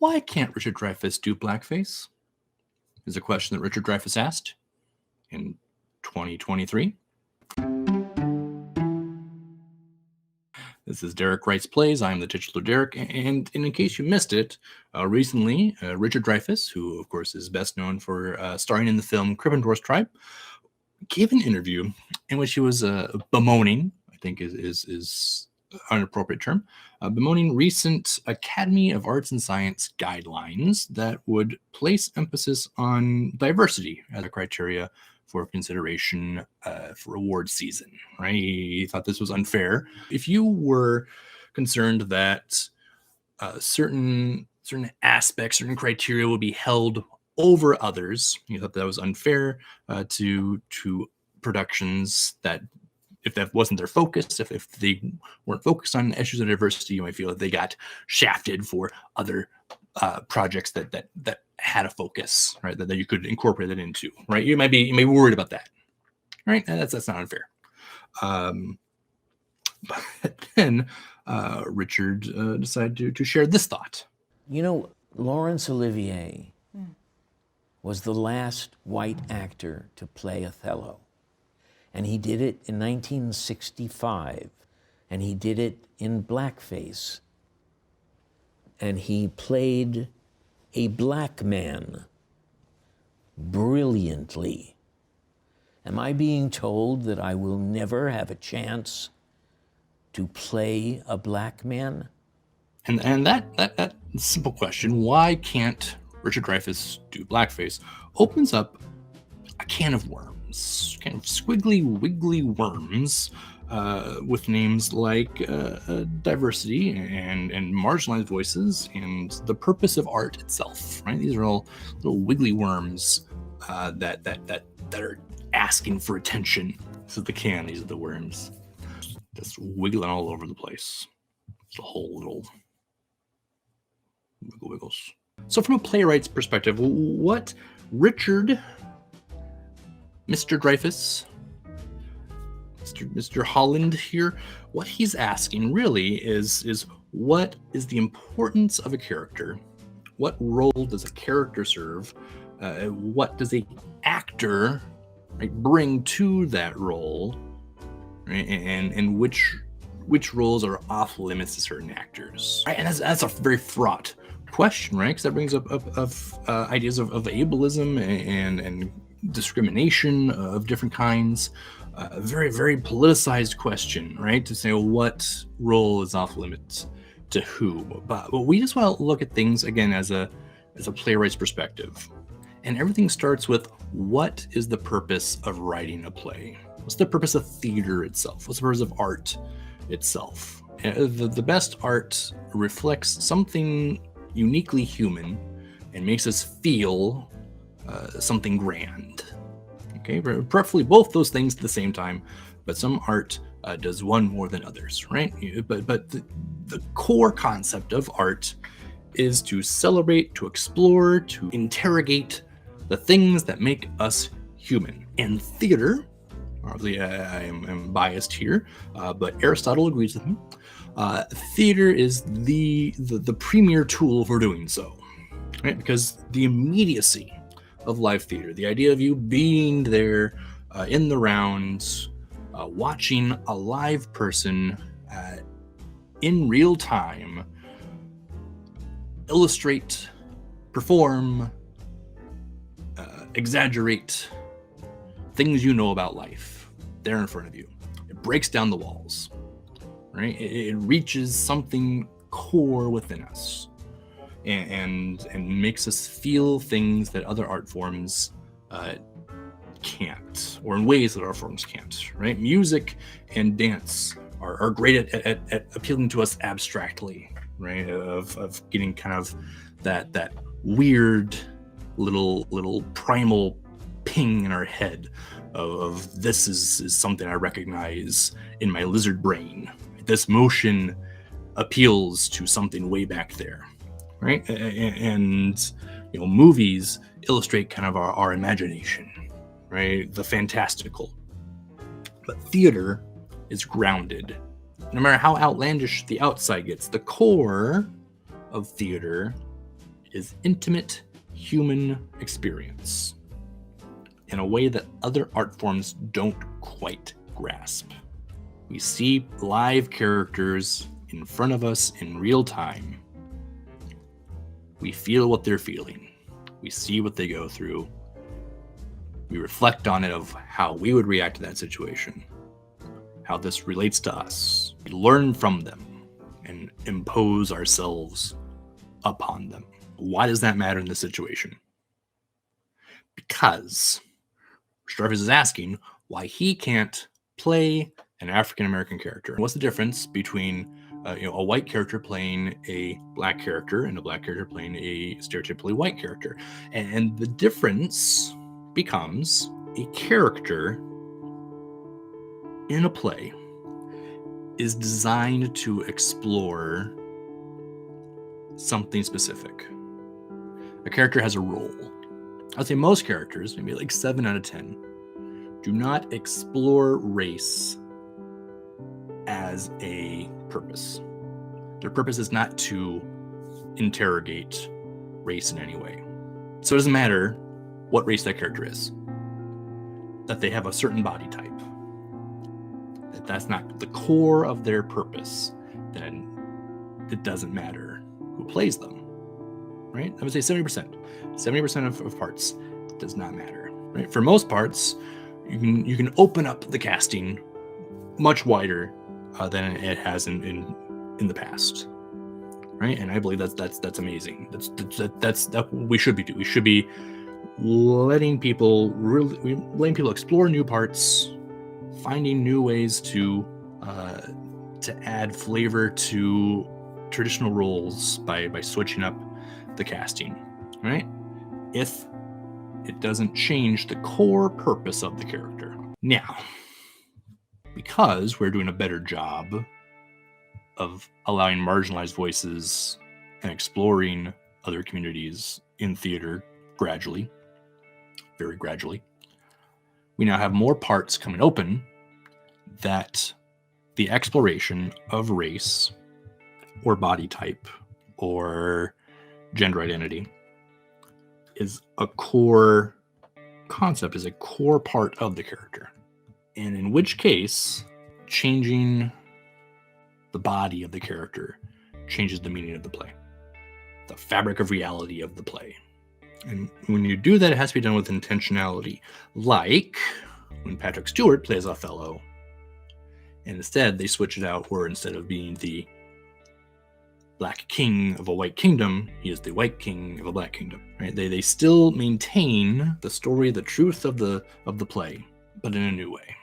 Why can't Richard Dreyfuss do blackface? Is a question that Richard Dreyfuss asked in 2023. This is Derek Writes Plays. I'm the titular Derek, and in case you missed it, recently Richard Dreyfuss, who of course is best known for starring in the film Crippendorf's Tribe, gave an interview in which he was bemoaning, I think is an appropriate term, bemoaning recent Academy of Arts and Science guidelines that would place emphasis on diversity as a criteria for consideration for award season, right? He thought this was unfair. If you were concerned that certain aspects, certain criteria would be held over others, you thought that was unfair to productions that, if that wasn't their focus, if they weren't focused on issues of diversity, you might feel that they got shafted for other projects that had a focus, right? That you could incorporate it into, right? You may be worried about that, right? That's not unfair. But then Richard decided to share this thought. You know, Laurence Olivier was the last white actor to play Othello. And he did it in 1965. And he did it in blackface. And he played a black man brilliantly. Am I being told that I will never have a chance to play a black man? And that simple question, why can't Richard Dreyfuss do blackface, opens up a can of worms, kind of squiggly, wiggly worms with names like diversity and marginalized voices and the purpose of art itself, right? These are all little wiggly worms that are asking for attention. This is the can, these are the worms. Just wiggling all over the place. It's a whole little wiggles. So from a playwright's perspective, what Mr. Dreyfuss, Mr. Holland here, what he's asking really is what is the importance of a character? What role does a character serve? What does a actor, right, bring to that role? Right? And which roles are off limits to certain actors? Right? And that's a very fraught question, right? Because that brings up ideas of ableism and discrimination of different kinds. A very, very politicized question, right? To say, well, what role is off limits to who? But we just want to look at things again as a playwright's perspective. And everything starts with, what is the purpose of writing a play? What's the purpose of theater itself? What's the purpose of art itself? The best art reflects something uniquely human and makes us feel something grand. Okay, preferably both those things at the same time, but some art does one more than others, right? But the core concept of art is to celebrate, to explore, to interrogate the things that make us human. And theater, obviously I am biased here, but Aristotle agrees with me. Theater is the premier tool for doing so, right? Because the immediacy of live theater, the idea of you being there in the rounds, watching a live person in real time illustrate, perform, exaggerate things you know about life there in front of you. It breaks down the walls, right? It reaches something core within us and makes us feel things that other art forms can't, or in ways that art forms can't, right? Music and dance are great at appealing to us abstractly, right? Of getting kind of that weird little primal ping in our head of this is something I recognize in my lizard brain. This motion appeals to something way back there, right? And movies illustrate kind of our imagination, right? The fantastical. But theater is grounded. No matter how outlandish the outside gets, the core of theater is intimate human experience in a way that other art forms don't quite grasp. We see live characters in front of us in real time. We feel what they're feeling. We see what they go through. We reflect on it of how we would react to that situation, how this relates to us. We learn from them and impose ourselves upon them. Why does that matter in this situation? Because Dreyfuss is asking why he can't play an African-American character. What's the difference between a white character playing a black character and a black character playing a stereotypically white character? And the difference becomes a character in a play is designed to explore something specific. A character has a role. I'd say most characters, maybe like 7 out of 10, do not explore race as a purpose. Their purpose is not to interrogate race in any way. So it doesn't matter what race that character is, that they have a certain body type. If that's not the core of their purpose, then it doesn't matter who plays them, right? I would say 70%. 70% of parts does not matter, right? For most parts, you can open up the casting much wider than it has in the past, right? And I believe that's amazing. That's what we should be doing. We should be letting people explore new parts, finding new ways to add flavor to traditional roles by switching up the casting, right? If it doesn't change the core purpose of the character. Now, because we're doing a better job of allowing marginalized voices and exploring other communities in theater gradually, very gradually, we now have more parts coming open that the exploration of race or body type or gender identity is a core concept, is a core part of the character. And in which case, changing the body of the character changes the meaning of the play, the fabric of reality of the play. And when you do that, it has to be done with intentionality. Like when Patrick Stewart plays Othello, and instead they switch it out where instead of being the black king of a white kingdom, he is the white king of a black kingdom. Right? They still maintain the story, the truth of the play, but in a new way.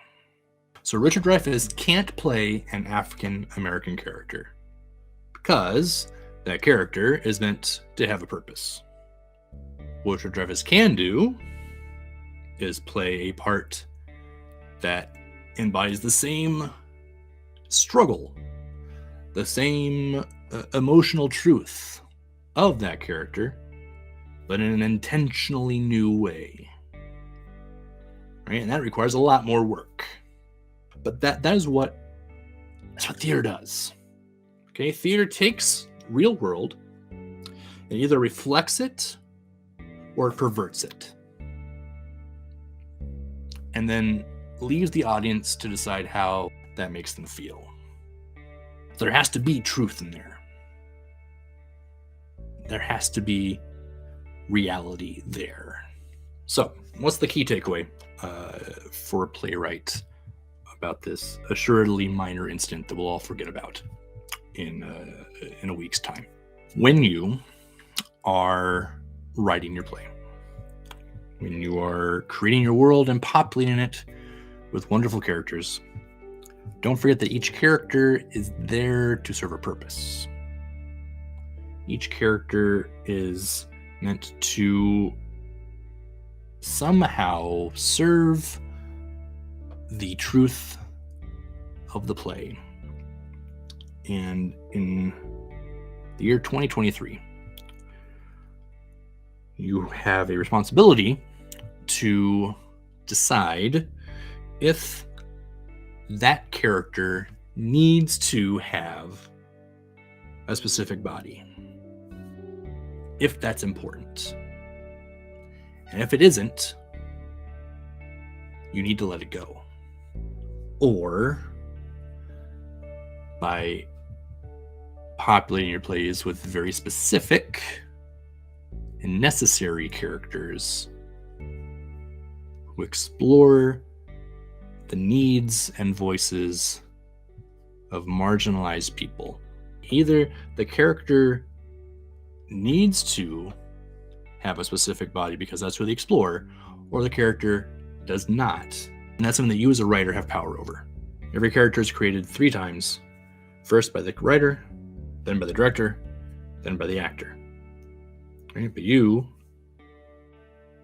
So Richard Dreyfuss can't play an African American character because that character is meant to have a purpose. What Richard Dreyfuss can do is play a part that embodies the same struggle, the same emotional truth of that character, but in an intentionally new way. Right? And that requires a lot more work. But that's what theater does. Okay, theater takes real world and either reflects it or perverts it, and then leaves the audience to decide how that makes them feel. There has to be truth in there. There has to be reality there. So, what's the key takeaway for a playwright about this assuredly minor incident that we'll all forget about in a week's time? When you are writing your play, when you are creating your world and populating it with wonderful characters, don't forget that each character is there to serve a purpose. Each character is meant to somehow serve the truth of the play. And in the year 2023, you have a responsibility to decide if that character needs to have a specific body. if that's important. And if it isn't, you need to let it go. Or by populating your plays with very specific and necessary characters who explore the needs and voices of marginalized people. Either the character needs to have a specific body because that's who they explore, or the character does not. And that's something that you as a writer have power over. Every character is created 3 times. First by the writer, then by the director, then by the actor. Right? But you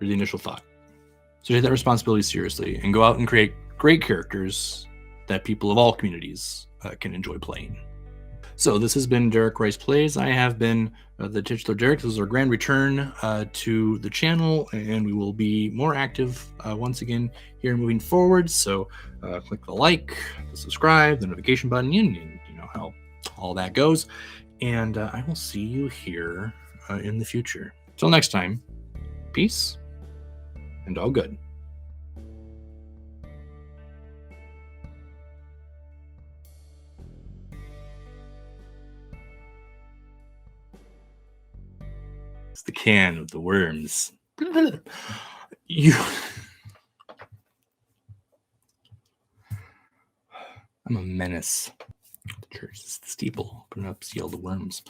are the initial thought. So take that responsibility seriously and go out and create great characters that people of all communities can enjoy playing. So this has been Derek Rice Plays. I have been the titular Derek. This is our grand return to the channel, and we will be more active once again here moving forward. So click the like, the subscribe, the notification button, and you know how all that goes. And I will see you here in the future. Till next time, peace and all good. It's the can of the worms. You. I'm a menace. The church is the steeple. Putting up seal the worms.